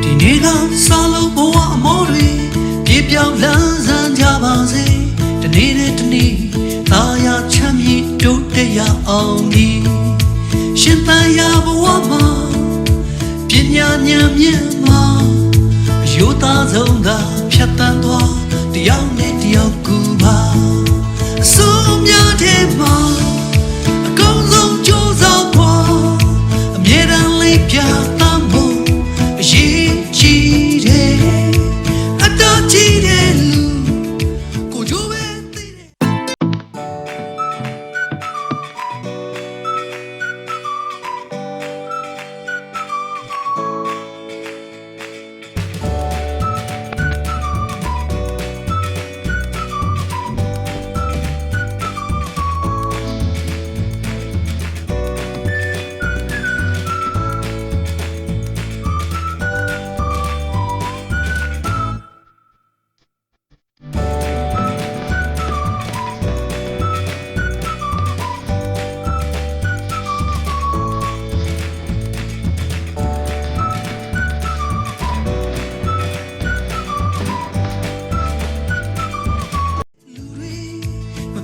ဒီနေ့ကစားလို့ဘဝအမောတွေပြေပြောင်းလန်းဆန်းကြပါစေတနေ့နဲ့တနေ့သာယာချမ်းမြေ့တိုးတက်ရအောင်ဒီရှင်သန်ရာဘဝမှာပညာဉာဏ်မြင့်မှာအယုသားဆုံးကဖြတ်တန်းသွားတယောက်နဲ့တယောက်ကူပါအစိုးများတဲ့မှာအကောင်းဆုံးကြိုးစားဖို့အမြဲတမ်းလေးပြသဖို့အရေးကြီးတယ်အတော်ကြီးတယ်လူကိုကြိုးပဲသိတယ်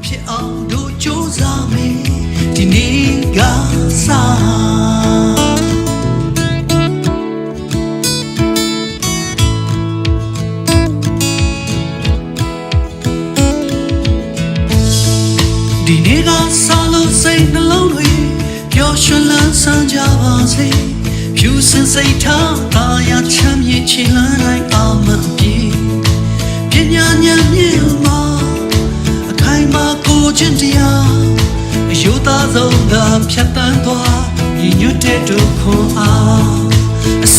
ဖြစ်အောင်တို့ကြိုးစားမယ်ဒီနေ့ကစားဒီနေ့ကစားလို့စိတ်နှလုံးတွေပျော်ရွှင်လန်းဆန်းကြပါစေဖြူစင်စိတ်ထားသာယာချမ်းမြေ့ချီလန်းတိုင်းအောင်မပြေပညာဉာဏ်မြင့်မှာမာကိုချင်းတရားအယုသားဆုံးကဖြတ်တန်းသွားညီညွတ်တဲ့ဒုက္ခအားအစ